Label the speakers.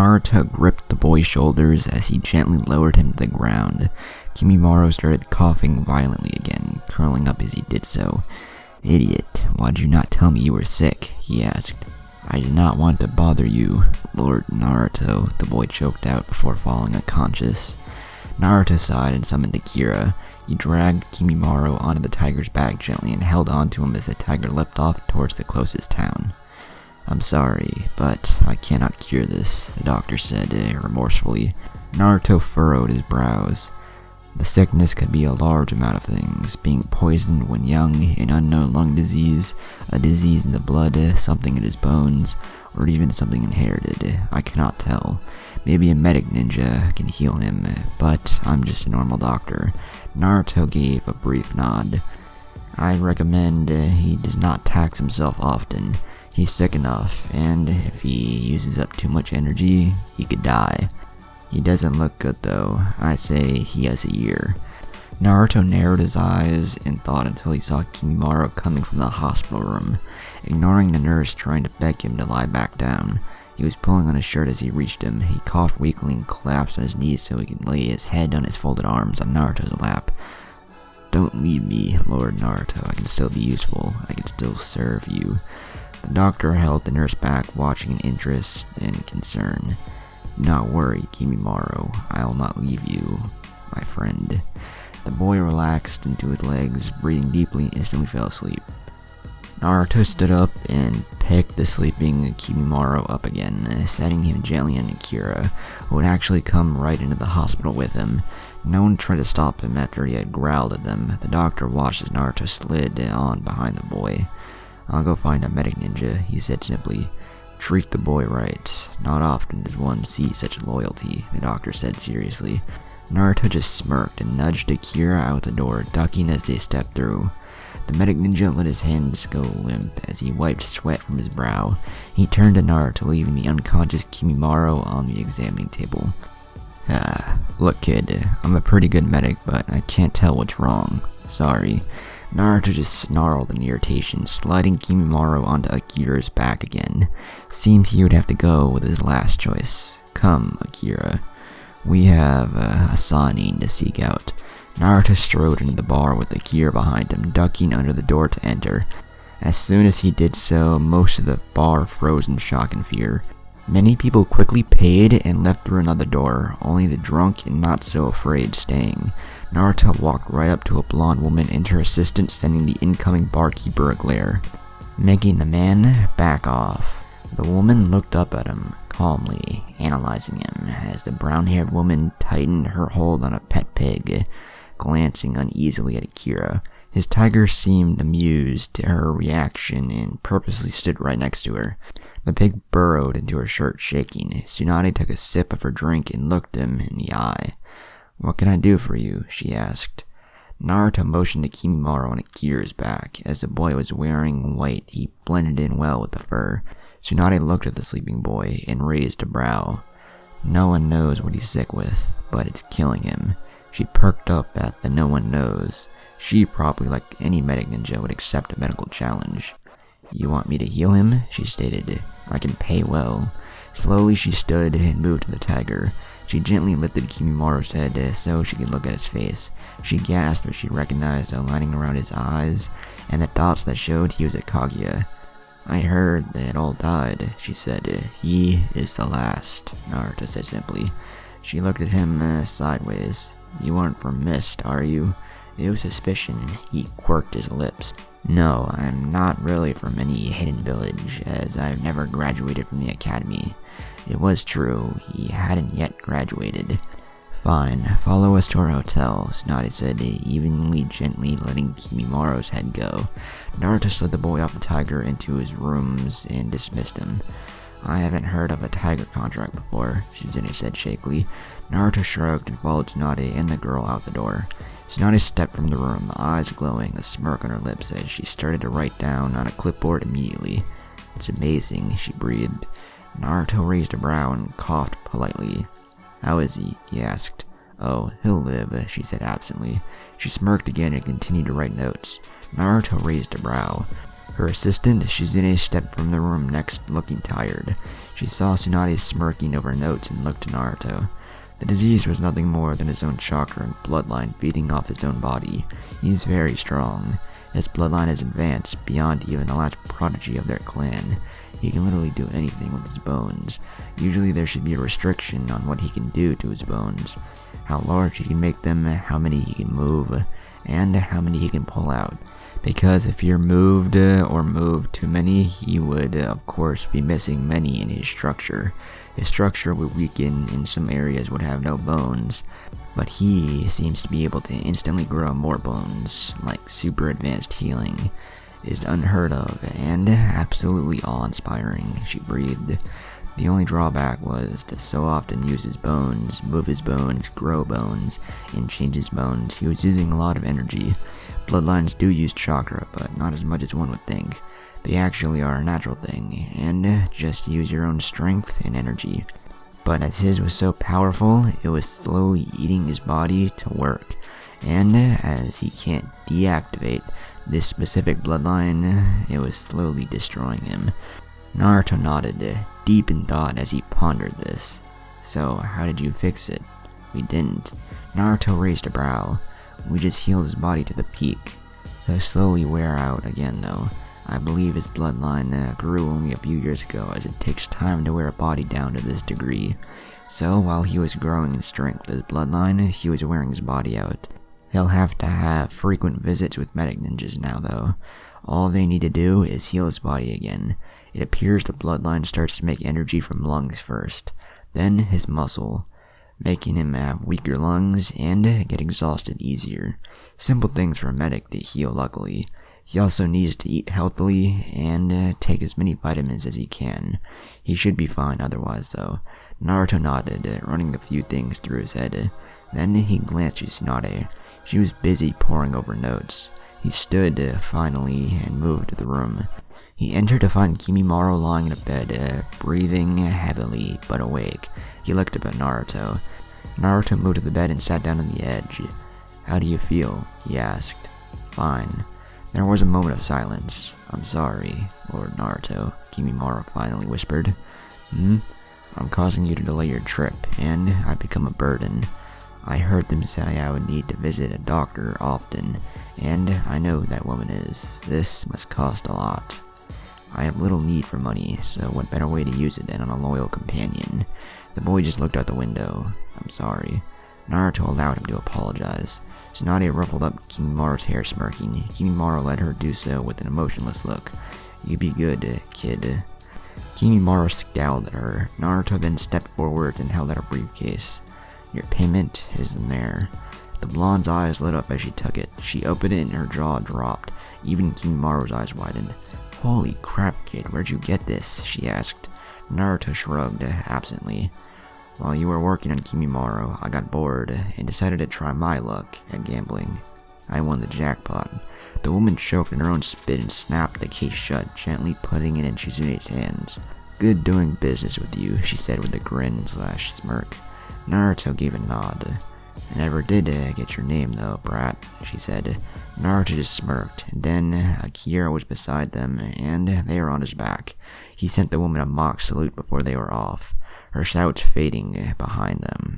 Speaker 1: Naruto gripped the boy's shoulders as he gently lowered him to the ground. Kimimaro started coughing violently again, curling up as he did so. "Idiot, why did you not tell me you were sick?" he asked. "I did not want to bother you, Lord Naruto," the boy choked out before falling unconscious. Naruto sighed and summoned Akira. He dragged Kimimaro onto the tiger's back gently and held onto him as the tiger leapt off towards the closest town. "I'm sorry, but I cannot cure this," the doctor said remorsefully. Naruto furrowed his brows. The sickness could be a large amount of things: being poisoned when young, an unknown lung disease, a disease in the blood, something in his bones, or even something inherited. I cannot tell. Maybe a medic ninja can heal him, but I'm just a normal doctor. Naruto gave a brief nod. "I recommend he does not tax himself often. He's sick enough, and if he uses up too much energy, he could die. He doesn't look good though. I say he has a year." Naruto narrowed his eyes in thought until he saw Kimimaro coming from the hospital room. Ignoring the nurse trying to beg him to lie back down, he was pulling on his shirt as he reached him. He coughed weakly and collapsed on his knees so he could lay his head on his folded arms on Naruto's lap. "Don't leave me, Lord Naruto. I can still be useful. I can still serve you." The doctor held the nurse back, watching in interest and concern. "Do not worry, Kimimaro. I will not leave you, my friend." The boy relaxed into his legs, breathing deeply, and instantly fell asleep. Naruto stood up and picked the sleeping Kimimaro up again, setting him gently on Akira, who had actually come right into the hospital with him. No one tried to stop him after he had growled at them. The doctor watched as Naruto slid on behind the boy. "I'll go find a medic ninja," he said simply. "Treat the boy right. Not often does one see such loyalty," the doctor said seriously. Naruto just smirked and nudged Akira out the door, ducking as they stepped through. The medic ninja let his hands go limp as he wiped sweat from his brow. He turned to Naruto, leaving the unconscious Kimimaro on the examining table. Look kid, I'm a pretty good medic, but I can't tell what's wrong. Sorry." Naruto just snarled in irritation, sliding Kimimaro onto Akira's back again. Seemed he would have to go with his last choice. "Come, Akira. We have a Sanin to seek out." Naruto strode into the bar with Akira behind him, ducking under the door to enter. As soon as he did so, most of the bar froze in shock and fear. Many people quickly paid and left through another door, only the drunk and not so afraid staying. Naruto walked right up to a blonde woman and her assistant, sending the incoming barkeeper a glare, making the man back off. The woman looked up at him, calmly, analyzing him, as the brown-haired woman tightened her hold on a pet pig, glancing uneasily at Akira. His tiger seemed amused at her reaction and purposely stood right next to her. The pig burrowed into her shirt, shaking. Tsunade took a sip of her drink and looked him in the eye. "What can I do for you?" she asked. Naruto motioned to Kimimaro on Akira's back. As the boy was wearing white, he blended in well with the fur. Tsunade looked at the sleeping boy and raised a brow. "No one knows what he's sick with, but it's killing him." She perked up at the "no one knows." She, probably like any medic ninja, would accept a medical challenge. "You want me to heal him?" she stated. "I can pay well." Slowly she stood and moved to the tiger. She gently lifted Kimimaro's head so she could look at his face. She gasped as she recognized the lining around his eyes and the dots that showed he was a Kaguya. "I heard they had all died," she said. "He is the last," Naruto said simply. She looked at him sideways. "You aren't from Mist, are you?" It was suspicion. He quirked his lips. "No, I'm not really from any hidden village, as I've never graduated from the academy." It was true, he hadn't yet graduated. "Fine, follow us to our hotel," Tsunade said, evenly gently letting Kimimaro's head go. Naruto slid the boy off the tiger into his rooms and dismissed him. "I haven't heard of a tiger contract before," Tsunade said shakily. Naruto shrugged and followed Tsunade and the girl out the door. Tsunade stepped from the room, eyes glowing, a smirk on her lips as she started to write down on a clipboard immediately. "It's amazing," she breathed. Naruto raised a brow and coughed politely. "How is he?" he asked. "Oh, he'll live," she said absently. She smirked again and continued to write notes. Naruto raised a brow. Her assistant, Shizune, stepped from the room next, looking tired. She saw Tsunade smirking over notes and looked to Naruto. The disease was nothing more than his own chakra and bloodline feeding off his own body. He is very strong. His bloodline is advanced beyond even the last prodigy of their clan. He can literally do anything with his bones. Usually there should be a restriction on what he can do to his bones. How large he can make them, how many he can move, and how many he can pull out. Because if you're moved too many, he would of course be missing many in his structure. His structure would weaken in some areas would have no bones, but he seems to be able to instantly grow more bones, like super advanced healing. It is unheard of and absolutely awe-inspiring, she breathed. The only drawback was to so often use his bones, move his bones, grow bones, and change his bones. He was using a lot of energy. Bloodlines do use chakra, but not as much as one would think. They actually are a natural thing, and just use your own strength and energy. But as his was so powerful, it was slowly eating his body to work. And as he can't deactivate this specific bloodline, it was slowly destroying him. Naruto nodded, deep in thought as he pondered this. So, how did you fix it? We didn't. Naruto raised a brow. We just healed his body to the peak. He'll slowly wear out again though. I believe his bloodline grew only a few years ago, as it takes time to wear a body down to this degree. So, while he was growing in strength with his bloodline, he was wearing his body out. He'll have to have frequent visits with medic ninjas now though. All they need to do is heal his body again. It appears the bloodline starts to make energy from lungs first, then his muscle, making him have weaker lungs and get exhausted easier. Simple things for a medic to heal luckily. He also needs to eat healthily and take as many vitamins as he can. He should be fine otherwise though. Naruto nodded, running a few things through his head. Then he glanced at Tsunade. She was busy poring over notes. He stood, finally, and moved to the room. He entered to find Kimimaro lying in a bed, breathing heavily, but awake. He looked up at Naruto. Naruto moved to the bed and sat down on the edge. "How do you feel?" he asked. "Fine." There was a moment of silence. "I'm sorry, Lord Naruto," Kimimaro finally whispered. "I'm causing you to delay your trip, and I've become a burden. I heard them say I would need to visit a doctor often, and I know who that woman is. This must cost a lot. I have little need for money, so what better way to use it than on a loyal companion?" The boy just looked out the window. "I'm sorry." Naruto allowed him to apologize. Tsunade ruffled up Kimimaro's hair, smirking. Kimimaro let her do so with an emotionless look. "You be good, kid." Kimimaro scowled at her. Naruto then stepped forward and held out a briefcase. "Your payment is in there." The blonde's eyes lit up as she took it. She opened it and her jaw dropped. Even Kimimaro's eyes widened. "Holy crap, kid, where'd you get this?" she asked. Naruto shrugged absently. "While you were working on Kimimaro, I got bored and decided to try my luck at gambling. I won the jackpot." The woman choked in her own spit and snapped the case shut, gently putting it in Shizune's hands. "Good doing business with you," she said with a grin/smirk. Naruto gave a nod. "I never did get your name though, brat," she said. Naruto just smirked, and then Akira was beside them, and they were on his back. He sent the woman a mock salute before they were off, her shouts fading behind them.